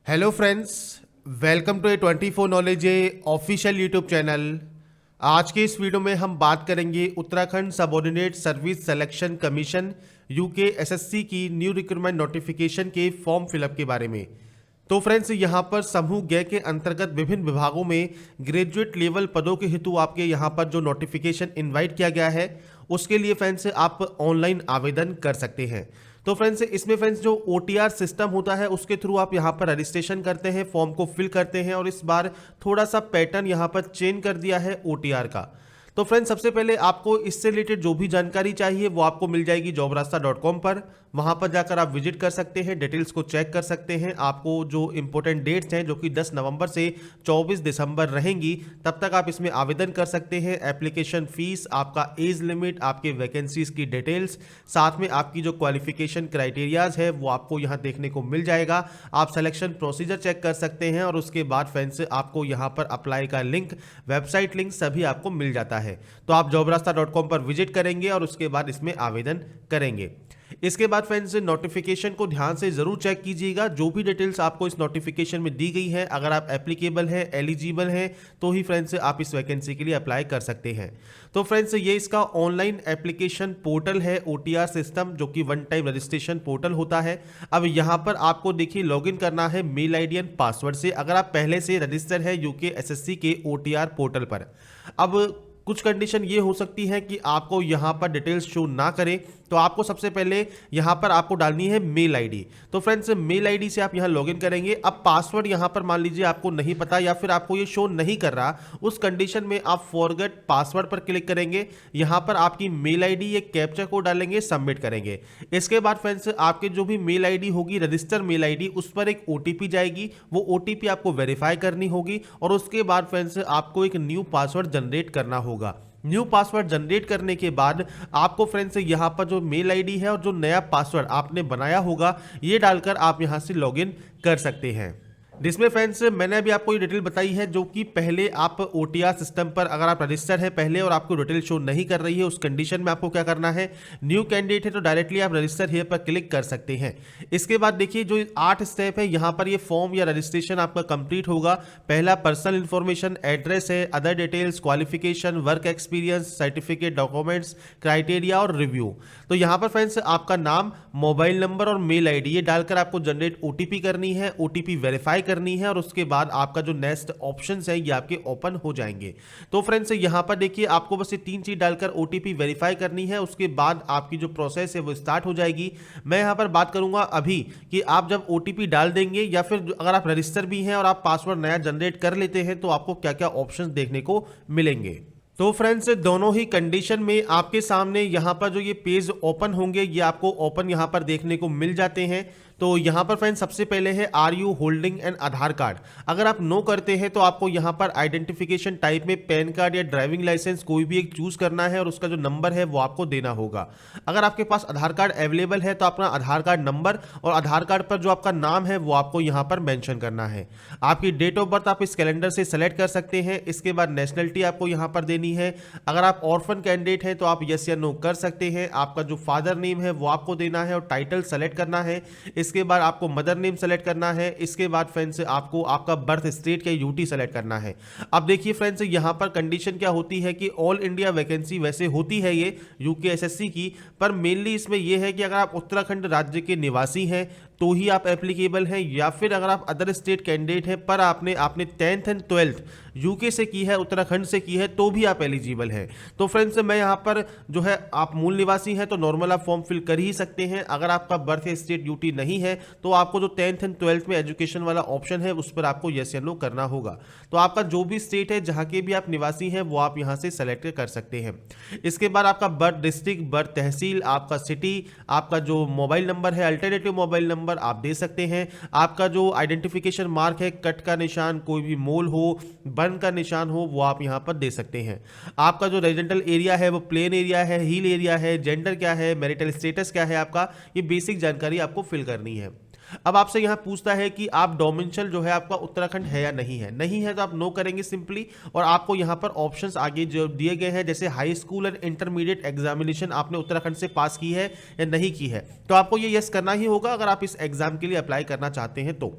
Hello friends, welcome to A 24 knowledge A official YouTube channel. आज के इस video में हम बात करेंगे Uttarakhand subordinate service selection commission UK SSC की न्यू रिक्रूटमेंट नोटिफिकेशन के फॉर्म फिलअप के बारे में। तो फ्रेंड्स, यहाँ पर समूह ग के अंतर्गत विभिन्न विभागों में ग्रेजुएट लेवल पदों के हेतु आपके यहाँ पर जो नोटिफिकेशन इनवाइट किया गया है उसके लिए फ्रेंड्स आप ऑनलाइन आवेदन कर सकते हैं। तो फ्रेंड्स, इसमें फ्रेंड्स जो OTR सिस्टम होता है उसके थ्रू आप यहाँ पर रजिस्ट्रेशन करते हैं, फॉर्म को फिल करते हैं और इस बार थोड़ा सा पैटर्न यहाँ पर चेंज कर दिया है OTR का। तो फ्रेंड्स, सबसे पहले आपको इससे रिलेटेड जो भी जानकारी चाहिए वो आपको मिल जाएगी jobrasta.com पर। वहां पर जाकर आप विजिट कर सकते हैं, डिटेल्स को चेक कर सकते हैं। आपको जो इंपॉर्टेंट डेट्स हैं जो कि 10 नवंबर से 24 दिसंबर रहेंगी, तब तक आप इसमें आवेदन कर सकते हैं। एप्लीकेशन फीस, आपका एज लिमिट, आपके वैकेंसीज की डिटेल्स, साथ में आपकी जो क्वालिफिकेशन क्राइटेरियाज है वो आपको यहाँ देखने को मिल जाएगा। आप सिलेक्शन प्रोसीजर चेक कर सकते हैं और उसके बाद फ्रेंड्स आपको यहाँ पर अप्लाई का लिंक, वेबसाइट लिंक सभी आपको मिल जाता है। तो आप jobrasta.com पर विजिट करेंगे और उसके बाद इसमें आवेदन करेंगे। इसके बाद फ्रेंड्स नोटिफिकेशन को ध्यान से जरूर चेक कीजिएगा। जो भी डिटेल्स आपको इस नोटिफिकेशन में दी गई है, अगर आप एप्लीकेबल हैं, एलिजिबल हैं, तो ही फ्रेंड्स आप इस वैकेंसी के लिए अप्लाई कर सकते हैं। तो फ्रेंड्स, ये इसका ऑनलाइन एप्लीकेशन पोर्टल है OTR सिस्टम, जो कि वन टाइम रजिस्ट्रेशन पोर्टल होता है। अब यहाँ पर आपको देखिए लॉगिन करना है मेल आईडी एंड पासवर्ड से, अगर आप पहले से रजिस्टर है यूके एसएससी के OTR पोर्टल पर। अब कुछ कंडीशन ये हो सकती है कि आपको यहाँ पर डिटेल्स शो ना करें, तो आपको सबसे पहले यहाँ पर आपको डालनी है मेल आईडी। तो फ्रेंड्स, मेल आईडी से आप यहाँ लॉगिन करेंगे। अब पासवर्ड यहाँ पर मान लीजिए आपको नहीं पता या फिर आपको ये शो नहीं कर रहा, उस कंडीशन में आप फॉरगेट पासवर्ड पर क्लिक करेंगे। यहाँ पर आपकी मेल आईडी एक कैप्चा कोड डालेंगे, सबमिट करेंगे। इसके बाद फ्रेंड्स आपके जो भी मेल आईडी होगी, रजिस्टर मेल आईडी, उस पर एक OTP जाएगी। वो OTP आपको वेरीफाई करनी होगी और उसके बाद फ्रेंड्स आपको एक न्यू पासवर्ड जनरेट करना होगा। न्यू पासवर्ड जनरेट करने के बाद आपको फ्रेंड्स यहां पर जो मेल आईडी है और जो नया पासवर्ड आपने बनाया होगा, ये डालकर आप यहां से लॉगिन कर सकते हैं। जिसमें फ्रेंड्स मैंने अभी आपको ये डिटेल बताई है, जो कि पहले आप OTR सिस्टम पर अगर आप रजिस्टर है पहले और आपको डिटेल शो नहीं कर रही है, उस कंडीशन में आपको क्या करना है, न्यू कैंडिडेट है तो डायरेक्टली आप रजिस्टर हियर पर क्लिक कर सकते हैं। इसके बाद देखिए जो 8 स्टेप है, यहाँ पर ये फॉर्म या रजिस्ट्रेशन आपका कंप्लीट होगा। पहला पर्सनल इन्फॉर्मेशन, एड्रेस है, other details, qualification, work experience, certificate, documents, criteria और रिव्यू। तो यहाँ पर फ्रेंड्स आपका नाम, मोबाइल नंबर और मेल आईडी ये डालकर आपको जनरेट OTP करनी है, OTP वेरीफाई करनी है और उसके बाद आपका जो नेक्स्ट ऑप्शन है ये आपके ओपन हो जाएंगे। तो फ्रेंड्स यहाँ पर देखिए आपको बस ये 3 चीज डालकर OTP वेरीफाई करनी है, उसके बाद आपकी जो प्रोसेस है वो स्टार्ट हो जाएगी। मैं यहाँ पर बात करूंगा अभी कि आप जब OTP डाल देंगे या फिर अगर आप रजिस्टर भी हैं और आप पासवर्ड नया जनरेट कर लेते हैं तो आपको क्या क्या ऑप्शन देखने को मिलेंगे। तो फ्रेंड्स दोनों ही कंडीशन में आपके सामने यहाँ पर जो ये पेज ओपन होंगे, ये आपको ओपन यहाँ पर देखने को मिल जाते हैं। तो यहाँ पर फ्रेंड्स सबसे पहले है are you holding an Aadhaar card. अगर आप नो करते हैं तो आपको यहाँ पर आइडेंटिफिकेशन टाइप में पैन कार्ड या ड्राइविंग लाइसेंस कोई भी एक चूज करना है और उसका जो नंबर है वो आपको देना होगा। अगर आपके पास आधार कार्ड अवेलेबल है तो अपना आधार कार्ड नंबर और आधार कार्ड पर जो आपका नाम है वो आपको यहाँ पर मेंशन करना है। आपकी डेट ऑफ बर्थ आप इस कैलेंडर से सेलेक्ट कर सकते हैं। इसके बाद नेशनलिटी आपको यहाँ पर देनी है। अगर आप ऑर्फन कैंडिडेट हैं तो आप यस या नो कर सकते हैं। आपका जो फादर नेम है वो आपको देना है और टाइटल सेलेक्ट करना है। इसके बाद आपको मदर नेम सेलेक्ट करना है। इसके बाद फ्रेंड्स आपको आपका बर्थ स्टेट या UT सेलेक्ट करना है। अब देखिए फ्रेंड्स यहां पर कंडीशन क्या होती है कि ऑल इंडिया वैकेंसी वैसे होती है ये यूके एसएससी की, पर मेनली इसमें यह है कि अगर आप उत्तराखंड राज्य के निवासी हैं तो ही आप एप्लीकेबल हैं, या फिर अगर आप अदर स्टेट कैंडिडेट हैं पर आपने 10th एंड 12th यूके से की है, उत्तराखंड से की है, तो भी आप एलिजिबल हैं। तो फ्रेंड्स मैं यहाँ पर जो है आप मूल निवासी हैं तो नॉर्मल आप फॉर्म फिल कर ही सकते हैं। अगर आपका बर्थ स्टेट UT नहीं है तो आपको जो 10th एंड 12th में एजुकेशन वाला ऑप्शन है उस पर आपको यस या नो करना होगा। तो आपका जो भी स्टेट है जहाँ के भी आप निवासी हैं वो आप यहाँ से सेलेक्ट कर सकते हैं। इसके बाद आपका बर्थ डिस्ट्रिक्ट, बर्थ तहसील, आपका सिटी, आपका जो मोबाइल नंबर है, अल्टरनेटिव मोबाइल नंबर आप दे सकते हैं। आपका जो आइडेंटिफिकेशन मार्क है, कट का निशान, कोई भी मोल हो, बर्न का निशान हो, वो आप यहाँ पर दे सकते हैं। आपका जो रेजिडेंटल एरिया है वो प्लेन एरिया है, हिल एरिया है, जेंडर क्या है, मैरिटल स्टेटस क्या है आपका, ये बेसिक जानकारी आपको फिल करनी है। अब आपसे यहाँ पूछता है कि आप डोमिसाइल जो है आपका उत्तराखंड है या नहीं है। नहीं है तो आप नो करेंगे सिंपली, और आपको यहाँ पर ऑप्शंस आगे जो दिए गए हैं, जैसे high school and intermediate examination आपने उत्तराखंड से पास की है या नहीं की है, तो आपको ये यस करना ही होगा अगर आप इस एग्जाम के लिए अप्लाई करना चाहते हैं तो।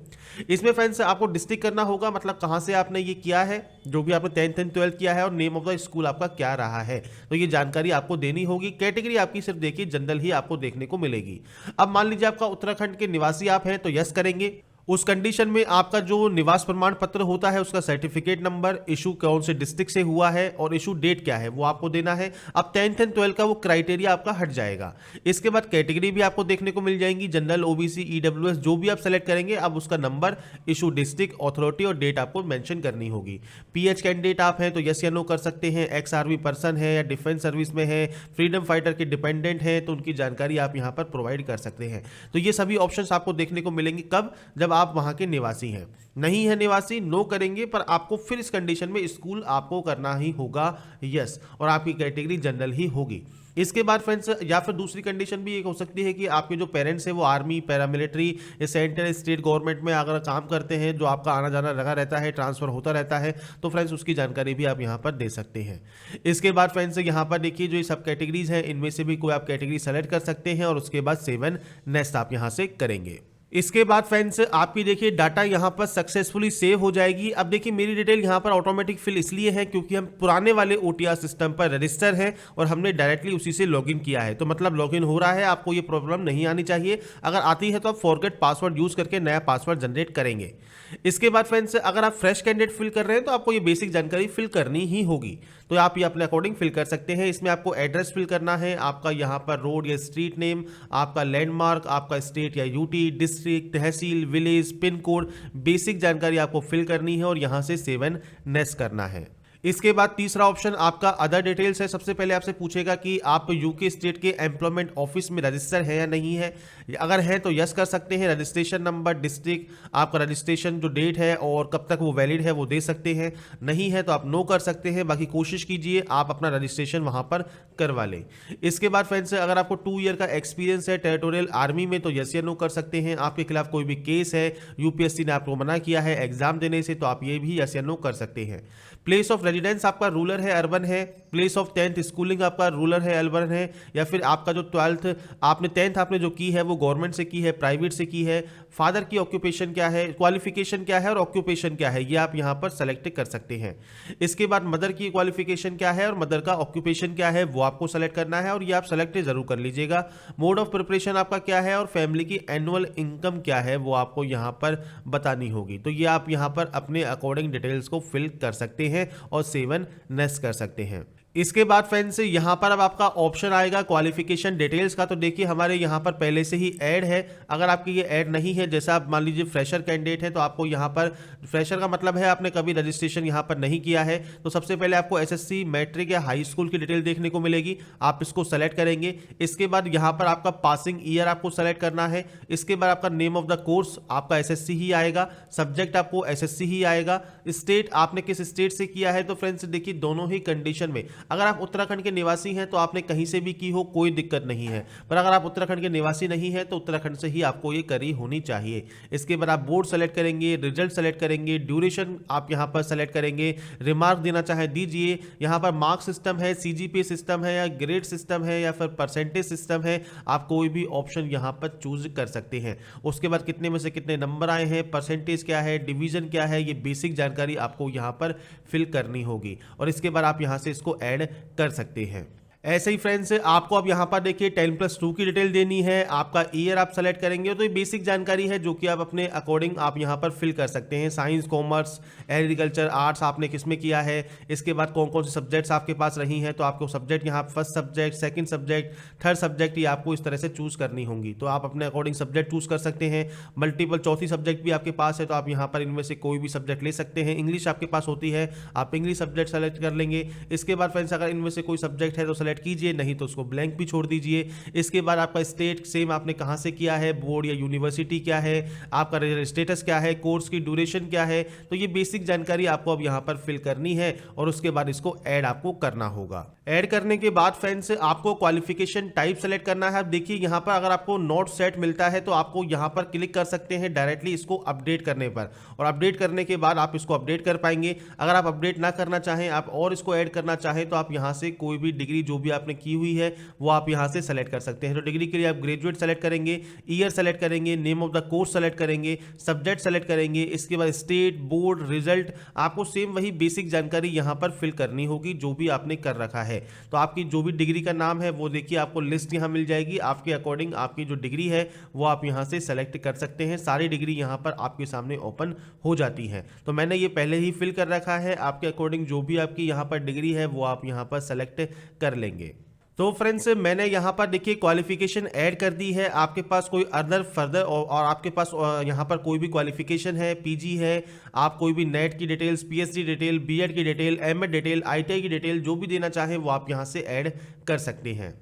इसमें फ्रेंड्स आपको डिस्ट्रिक्ट करना होगा, मतलब कहाँ से आपने ये किया है, जो भी आपने 10th एंड 12th किया है, और नेम ऑफ द स्कूल आपका क्या रहा है, तो ये जानकारी आपको देनी होगी। कैटेगरी आपकी सिर्फ देखिए जनरल ही आपको देखने को मिलेगी। अब मान लीजिए आपका उत्तराखंड के निवासी आप हैं तो यस करेंगे। उस कंडीशन में आपका जो निवास प्रमाण पत्र होता है उसका सर्टिफिकेट नंबर, इशू कौन से डिस्ट्रिक्ट से हुआ है और इशू डेट क्या है वो आपको देना है। अब 10th एंड 12th का वो क्राइटेरिया आपका हट जाएगा। इसके बाद कैटेगरी भी आपको देखने को मिल जाएंगी, जनरल, ओबीसी, ईडब्ल्यूएस, जो भी आप सेलेक्ट करेंगे अब उसका नंबर, इशू डिस्ट्रिक्ट, अथॉरिटी और डेट आपको मेंशन करनी होगी। पीएच कैंडिडेट आप हैं तो यस या नो कर सकते हैं। एक्स आर्मी पर्सन है या डिफेंस सर्विस में है, फ्रीडम फाइटर के डिपेंडेंट हैं तो उनकी जानकारी आप यहाँ पर प्रोवाइड कर सकते हैं। तो ये सभी ऑप्शंस आपको देखने को मिलेंगे कब, जब आप वहां के निवासी हैं। नहीं है निवासी, नो करेंगे, पर आपको फिर इस कंडीशन में स्कूल आपको करना ही होगा यस, और आपकी कैटेगरी जनरल ही होगी। इसके बाद फ्रेंड्स, या फिर दूसरी कंडीशन भी एक हो सकती है कि आपके जो पेरेंट्स हैं वो आर्मी, पैरामिलिट्री या सेंट्रल स्टेट गवर्नमेंट में अगर काम करते हैं, जो आपका आना जाना लगा रहता है, ट्रांसफर होता रहता है, तो फ्रेंड्स उसकी जानकारी भी आप यहाँ पर दे सकते हैं। इसके बाद फ्रेंड्स यहाँ पर देखिए जो ये सब कैटेगरीज हैं इनमें से भी कोई आप कैटेगरी सेलेक्ट कर सकते हैं, और उसके बाद 7 नेक्स्ट आप यहाँ से करेंगे। इसके बाद फ्रेंड्स आपकी देखिए डाटा यहाँ पर सक्सेसफुली सेव हो जाएगी। अब देखिए मेरी डिटेल यहाँ पर ऑटोमेटिक फिल इसलिए है क्योंकि हम पुराने वाले ओटीआर सिस्टम पर रजिस्टर हैं और हमने डायरेक्टली उसी से लॉगिन किया है, तो मतलब लॉगिन हो रहा है। आपको ये प्रॉब्लम नहीं आनी चाहिए। अगर आती है तो आप फॉरगेट पासवर्ड यूज करके नया पासवर्ड जनरेट करेंगे। इसके बाद फ्रेंड्स अगर आप फ्रेश कैंडिडेट फिल कर रहे हैं तो आपको ये बेसिक जानकारी फिल करनी ही होगी, तो आप ये अपने अकॉर्डिंग फिल कर सकते हैं। इसमें आपको एड्रेस फिल करना है, आपका यहाँ पर रोड या स्ट्रीट नेम, आपका लैंडमार्क, आपका स्टेट या यूटी, डिस्ट्रिक्ट, तहसील, विलेज, पिन कोड, बेसिक जानकारी आपको फिल करनी है और यहाँ से 7 नेक्स्ट करना है। इसके बाद तीसरा ऑप्शन आपका अदर डिटेल्स है। सबसे पहले आपसे पूछेगा कि आप यूके स्टेट के एम्प्लॉयमेंट ऑफिस में रजिस्टर है या नहीं है। अगर है तो यस कर सकते हैं। रजिस्ट्रेशन नंबर, डिस्ट्रिक्ट, आपका रजिस्ट्रेशन जो डेट है और कब तक वो वैलिड है वो दे सकते हैं। नहीं है तो आप नो कर सकते हैं। बाकी कोशिश कीजिए आप अपना रजिस्ट्रेशन वहां पर करवा लें। इसके बाद फ्रेंड्स अगर आपको 2 ईयर का एक्सपीरियंस है टेरिटोरियल आर्मी में तो यस या नो कर सकते हैं। आपके खिलाफ कोई भी केस है, यूपीएससी ने आपको मना किया है एग्जाम देने से, तो आप ये भी यस या नो कर सकते हैं। प्लेस ऑफ रेजिडेंस आपका रूरल है, अर्बन है। प्लेस ऑफ 10th स्कूलिंग आपका रूरल है, अर्बन है। या फिर आपका जो 12th आपने 10th आपने जो की है वो गवर्नमेंट से की है, प्राइवेट से की है। फादर की ऑक्यूपेशन क्या है, क्वालिफिकेशन क्या है और ऑक्यूपेशन क्या है, ये आप यहाँ पर सेलेक्ट कर सकते हैं। इसके बाद मदर की क्वालिफिकेशन क्या है और मदर का ऑक्यूपेशन क्या है वो आपको सेलेक्ट करना है और ये आप सेलेक्ट जरूर कर लीजिएगा। मोड ऑफ प्रिपरेशन आपका क्या है और फैमिली की एनुअल इनकम क्या है वो आपको यहाँ पर बतानी होगी। तो ये आप यहाँ पर अपने अकॉर्डिंग डिटेल्स को फिल कर सकते हैं और 7 नेक्स्ट कर सकते हैं। इसके बाद फ्रेंड्स यहाँ पर अब आपका ऑप्शन आएगा क्वालिफिकेशन डिटेल्स का। तो देखिए हमारे यहाँ पर पहले से ही ऐड है। अगर आपकी ये ऐड नहीं है, जैसा आप मान लीजिए फ्रेशर कैंडिडेट है, तो आपको यहाँ पर फ्रेशर का मतलब है आपने कभी रजिस्ट्रेशन यहाँ पर नहीं किया है, तो सबसे पहले आपको एसएससी, मैट्रिक या हाई स्कूल की डिटेल देखने को मिलेगी। आप इसको सेलेक्ट करेंगे। इसके बाद यहाँ पर आपका पासिंग ईयर आपको सेलेक्ट करना है। इसके बाद आपका नेम ऑफ द कोर्स आपका एसएससी ही आएगा, सब्जेक्ट आपको एसएससी ही आएगा। स्टेट आपने किस स्टेट से किया है, तो फ्रेंड्स देखिए दोनों ही कंडीशन में अगर आप उत्तराखंड के निवासी हैं तो आपने कहीं से भी की हो कोई दिक्कत नहीं है, पर अगर आप उत्तराखंड के निवासी नहीं है तो उत्तराखंड से ही आपको ये करी होनी चाहिए। इसके बाद आप बोर्ड सेलेक्ट करेंगे, रिजल्ट सेलेक्ट करेंगे, ड्यूरेशन आप यहाँ पर सेलेक्ट करेंगे, रिमार्क देना चाहे दीजिए। यहाँ पर मार्क सिस्टम है, सीजीपीए सिस्टम है या ग्रेड सिस्टम है या फिर परसेंटेज सिस्टम है, आप कोई भी ऑप्शन यहाँ पर चूज कर सकते हैं। उसके बाद कितने में से कितने नंबर आए हैं, परसेंटेज क्या है, डिवीजन क्या है, ये बेसिक जानकारी आपको यहाँ पर फिल करनी होगी और इसके बाद आप यहाँ से इसको ऐड कर सकते हैं। ऐसे ही फ्रेंड्स आपको अब यहाँ पर देखिए 10+2 की डिटेल देनी है, आपका ईयर आप सेलेक्ट करेंगे। तो ये बेसिक जानकारी है जो कि आप अपने अकॉर्डिंग आप यहाँ पर फिल कर सकते हैं। साइंस, कॉमर्स, एग्रीकल्चर, आर्ट्स आपने किस में किया है। इसके बाद कौन कौन से सब्जेक्ट्स आपके पास रही हैं, तो आपको सब्जेक्ट यहाँ first subject, second subject, third subject ये आपको इस तरह से चूज करनी होंगी। तो आप अपने अकॉर्डिंग सब्जेक्ट चूज कर सकते हैं। मल्टीपल चौथी सब्जेक्ट भी आपके पास है तो आप यहाँ पर इनमें से कोई भी सब्जेक्ट ले सकते हैं। इंग्लिश आपके पास होती है, आप इंग्लिश सब्जेक्ट सेलेक्ट कर लेंगे। इसके बाद फ्रेंड्स अगर इनमें से कोई सब्जेक्ट है तो सेलेक्ट सेलेक्ट कीजिए, नहीं तो उसको ब्लैंक भी छोड़ दीजिए। इसके बाद आपका स्टेट सेम आपने कहाँ से किया है, बोर्ड या यूनिवर्सिटी क्या है, आपका स्टेटस क्या है, कोर्स की ड्यूरेशन क्या है, तो ये बेसिक जानकारी आपको अब यहाँ पर फिल करनी है और उसके बाद इसको ऐड आपको करना होगा। ऐड करने के बाद फ्रेंड्स आपको क्वालिफिकेशन टाइप सेलेक्ट करना है। अब देखिए यहाँ पर अगर आपको नॉट सेट मिलता है तो आपको यहाँ पर क्लिक कर सकते हैं डायरेक्टली इसको अपडेट करने पर, और अपडेट करने के बाद आप इसको अपडेट कर पाएंगे। अगर आप अपडेट ना करना चाहें, आप और इसको ऐड करना चाहें, तो आप यहाँ से कोई भी डिग्री जो भी आपने की हुई है वो आप यहाँ से सेलेक्ट कर सकते हैं। तो डिग्री के लिए आप ग्रेजुएट सेलेक्ट करेंगे, ईयर सेलेक्ट करेंगे, name of the course select करेंगे, सब्जेक्ट सेलेक्ट करेंगे, इसके बाद स्टेट, बोर्ड, रिजल्ट, आपको सेम वही बेसिक जानकारी यहाँ पर फिल करनी होगी जो भी आपने कर रखा है। तो आपकी जो भी डिग्री का नाम है वो देखिए आपको लिस्ट यहाँ मिल जाएगी, आपके अकॉर्डिंग आपकी जो डिग्री है वो आप यहाँ से सेलेक्ट कर सकते हैं। सारी डिग्री यहाँ पर आपके सामने ओपन हो जाती है। तो मैंने ये पहले ही फिल कर रखा है, आपके अकॉर्डिंग जो भी आपकी यहाँ पर डिग्री है वो आप यहाँ पर सेलेक्ट कर लेंगे। तो फ्रेंड्स मैंने यहाँ पर देखिए क्वालिफिकेशन ऐड कर दी है। आपके पास कोई अदर फर्दर और आपके पास यहाँ पर कोई भी क्वालिफिकेशन है, पीजी है, आप कोई भी नेट की डिटेल्स, पीएचडी डिटेल, बीएड की डिटेल, एमएड डिटेल, आईटीआई की डिटेल जो भी देना चाहें वो आप यहाँ से ऐड कर सकते हैं।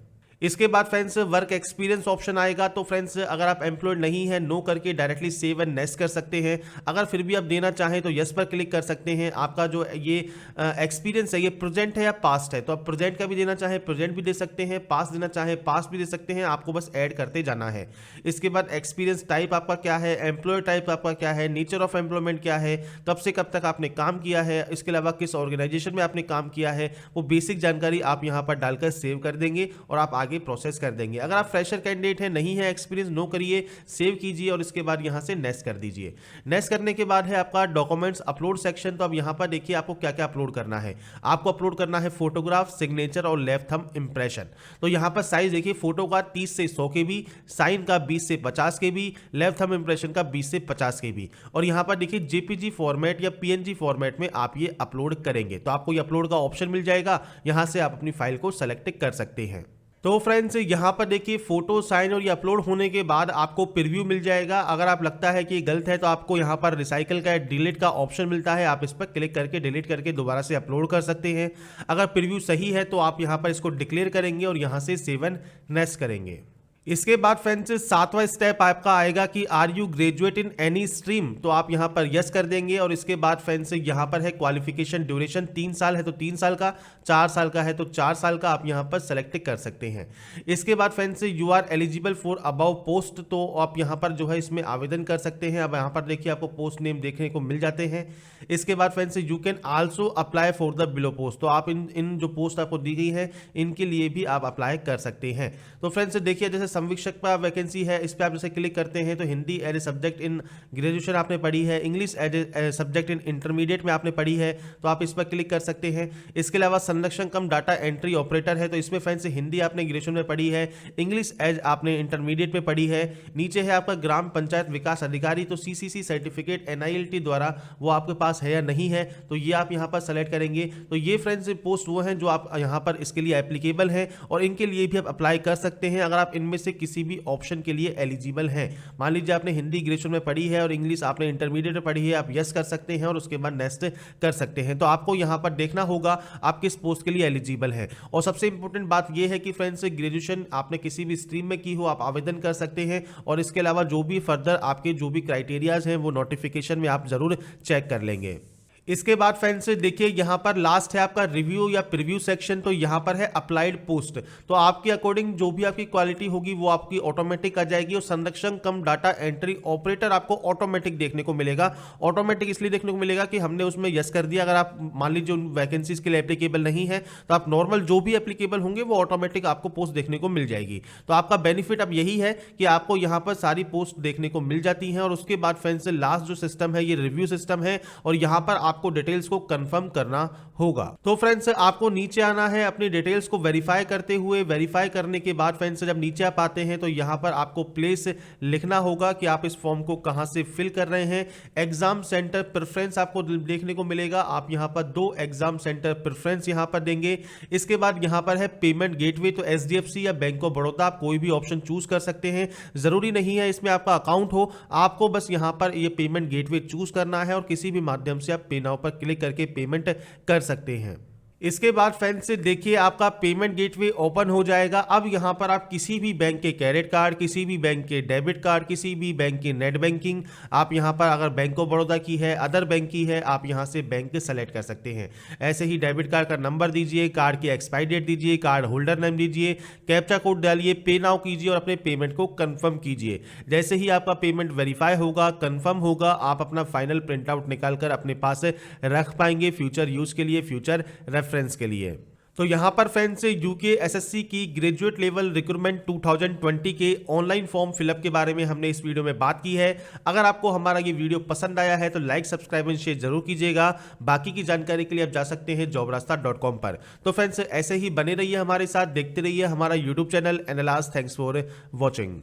इसके बाद फ्रेंड्स वर्क एक्सपीरियंस ऑप्शन आएगा। तो फ्रेंड्स अगर आप एम्प्लॉयड नहीं है, नो करके डायरेक्टली सेव एंड नेक्स्ट कर सकते हैं। अगर फिर भी आप देना चाहें तो यस पर क्लिक कर सकते हैं। आपका जो ये एक्सपीरियंस है ये प्रेजेंट है या पास्ट है, तो आप प्रेजेंट का भी देना चाहें प्रेजेंट भी दे सकते हैं, पास्ट देना चाहें पास्ट भी दे सकते हैं, आपको बस ऐड करते जाना है। इसके बाद एक्सपीरियंस टाइप आपका क्या है, एम्प्लॉयर टाइप आपका क्या है, नेचर ऑफ एम्प्लॉयमेंट क्या है, कब से कब तक आपने काम किया है, इसके अलावा किस ऑर्गेनाइजेशन में आपने काम किया है, वो बेसिक जानकारी आप यहाँ पर डालकर सेव कर देंगे और आप आगे प्रोसेस कर देंगे। अगर आप फ्रेशर कैंडिडेट हैं, नहीं है एक्सपीरियंस, नो करिए, सेव कीजिए और इसके बाद यहां से नेक्स्ट कर दीजिए। नेक्स्ट करने के बाद है आपका डॉक्यूमेंट्स अपलोड सेक्शन। तो अब यहां पर देखिए आपको क्या क्या अपलोड करना है। आपको अपलोड करना है फोटोग्राफ, सिग्नेचर और लेफ्ट थंब इंप्रेशन। तो यहां पर साइज देखिए, फोटो का 30 से 100 KB, साइन का 20 से 50 KB, लेफ्ट थंब इंप्रेशन का 20 से 50 KB। और यहां पर देखिए जेपीजी फॉर्मेट या पीएनजी फॉर्मेट में आप ये अपलोड करेंगे तो आपको ये अपलोड का ऑप्शन मिल जाएगा। यहां से आप अपनी फाइल को सेलेक्ट कर सकते हैं। तो फ्रेंड्स यहाँ पर देखिए फोटो, साइन और ये अपलोड होने के बाद आपको प्रीव्यू मिल जाएगा। अगर आप लगता है कि गलत है तो आपको यहाँ पर रिसाइकल का डिलीट का ऑप्शन मिलता है, आप इस पर क्लिक करके डिलीट करके दोबारा से अपलोड कर सकते हैं। अगर प्रीव्यू सही है तो आप यहाँ पर इसको डिक्लेयर करेंगे और यहाँ से सेव एंड नेक्स्ट करेंगे। इसके बाद फ्रेंड्स 7वां स्टेप आपका आएगा कि are you graduate in any stream. तो आप यहां पर यस कर देंगे और इसके बाद फ्रेंड्स यहां पर है क्वालिफिकेशन ड्यूरेशन, 3 साल है तो 3 साल का, 4 साल का है तो 4 साल का आप यहां पर सेलेक्ट कर सकते हैं। इसके बाद friends you are eligible for above post, तो आप यहां पर जो है इसमें आवेदन कर सकते हैं। अब यहां पर देखिए आपको पोस्ट नेम देखने को मिल जाते हैं। इसके बाद friends you can also apply for the below post, तो आप इन जो पोस्ट आपको दी गई है इनके लिए भी आप अप्लाई कर सकते हैं। तो फ्रेंड्स देखिए जैसे संवीक्षक पर वैकेंसी है, इस पर आप जैसे क्लिक करते हैं तो Hindi as a subject in graduation आपने पढ़ी है, English as a subject in intermediate में आपने पढ़ी है तो आप इस पर क्लिक कर सकते हैं। इसके अलावा संरक्षण कम डाटा एंट्री ऑपरेटर है, तो इसमें फ्रेंड्स हिंदी आपने ग्रेजुएशन में पढ़ी है, इंग्लिश एज आपने इंटरमीडिएट में पढ़ी है। नीचे है आपका ग्राम पंचायत विकास अधिकारी, तो सीसीसी सर्टिफिकेट NILT द्वारा वो आपके पास है या नहीं है, तो ये आप यहाँ पर सेलेक्ट करेंगे। तो ये फ्रेंड्स पोस्ट वो हैं जो आप यहाँ पर इसके लिए एप्लीकेबल हैं और इनके लिए भी आप अप्लाई कर सकते हैं अगर आप इनमें से किसी भी ऑप्शन के लिए एलिजिबल हैं। मान लीजिए आपने हिंदी ग्रेजुएशन में पढ़ी है और इंग्लिश आपने इंटरमीडिएट में पढ़ी है, आप यस कर सकते हैं और उसके बाद नेक्स्ट कर सकते हैं। तो आपको यहाँ पर देखना होगा आप किस पोस्ट के लिए एलिजिबल है। और सबसे इंपॉर्टेंट बात यह है कि फ्रेंड्स ग्रेजुएशन आपने किसी भी स्ट्रीम में की हो आप आवेदन कर सकते हैं और इसके अलावा जो भी फर्दर आपके जो भी क्राइटेरियाज हैं वो नोटिफिकेशन में आप जरूर चेक कर लेंगे। इसके बाद फ्रेंड्स देखिए यहाँ पर लास्ट है आपका रिव्यू या प्रीव्यू सेक्शन, तो यहाँ पर है अप्लाइड पोस्ट। तो आपके अकॉर्डिंग जो भी आपकी क्वालिटी होगी वो आपकी ऑटोमेटिक आ जाएगी और संरक्षण कम डाटा एंट्री ऑपरेटर आपको ऑटोमेटिक देखने को मिलेगा। ऑटोमेटिक इसलिए देखने को मिलेगा कि हमने उसमें यस कर दिया। अगर आप मान लीजिए वैकेंसीज के लिए एप्लीकेबल नहीं है तो आप नॉर्मल जो भी एप्लीकेबल होंगे वो ऑटोमेटिक आपको पोस्ट देखने को मिल जाएगी। तो आपका बेनिफिट अब यही है कि आपको यहाँ पर सारी पोस्ट देखने को मिल जाती हैं। और उसके बाद फ्रेंड्स लास्ट जो सिस्टम है ये रिव्यू सिस्टम है और यहाँ पर आपको डिटेल्स को कंफर्म करना होगा। तो फ्रेंड्स आपको नीचे आना है अपनी डिटेल्स को वेरीफाई करते हुए। वेरीफाई करने के बाद फ्रेंड्स जब नीचे आप आते हैं तो यहां पर आपको प्लेस लिखना होगा कि आप इस फॉर्म को कहां से फिल कर रहे हैं। एग्जाम सेंटर प्रेफरेंस आपको देखने को मिलेगा, आप यहां पर 2 एग्जाम सेंटर प्रेफरेंस यहां पर देंगे। इसके बाद यहां पर है पेमेंट गेटवे, तो HDFC या बैंक ऑफ बड़ौदा आप कोई भी ऑप्शन चूज कर सकते हैं। जरूरी नहीं है इसमें आपका अकाउंट हो, आपको बस यहां पर ये पेमेंट गेटवे चूज करना है और किसी भी माध्यम से आप पे नाउ पर क्लिक करके पेमेंट कर सकते हैं। इसके बाद फ्रेंड्स देखिए आपका पेमेंट गेटवे ओपन हो जाएगा। अब यहाँ पर आप किसी भी बैंक के क्रेडिट कार्ड, किसी भी बैंक के डेबिट कार्ड, किसी भी बैंक की नेट बैंकिंग, आप यहाँ पर अगर बैंक ऑफ बड़ौदा की है, अदर बैंक की है, आप यहाँ से बैंक सेलेक्ट कर सकते हैं। ऐसे ही डेबिट कार्ड का नंबर दीजिए, कार्ड की एक्सपायरी डेट दीजिए, कार्ड होल्डर नेम दीजिए, कैप्चा कोड डालिए, पे नाउ कीजिए और अपने पेमेंट को कंफर्म कीजिए। जैसे ही आपका पेमेंट वेरीफाई होगा, कंफर्म होगा, आप अपना फाइनल प्रिंट आउट निकाल कर अपने पास रख पाएंगे फ्यूचर यूज के लिए, फ्यूचर रेफरेंस के लिए। तो यहाँ पर फ्रेंड्स यूके एसएससी की ग्रेजुएट लेवल रिक्रूटमेंट 2020 के ऑनलाइन फॉर्म फिलअप के बारे में हमने इस वीडियो में बात की है। अगर आपको हमारा ये वीडियो पसंद आया है तो लाइक, सब्सक्राइब एंड शेयर जरूर कीजिएगा। बाकी की जानकारी के लिए आप जा सकते हैं jobrasta.com पर। तो फ्रेंड्स ऐसे ही बने रहिए हमारे साथ, देखते रहिए हमारा यूट्यूब चैनल एनालास। Thanks for watching.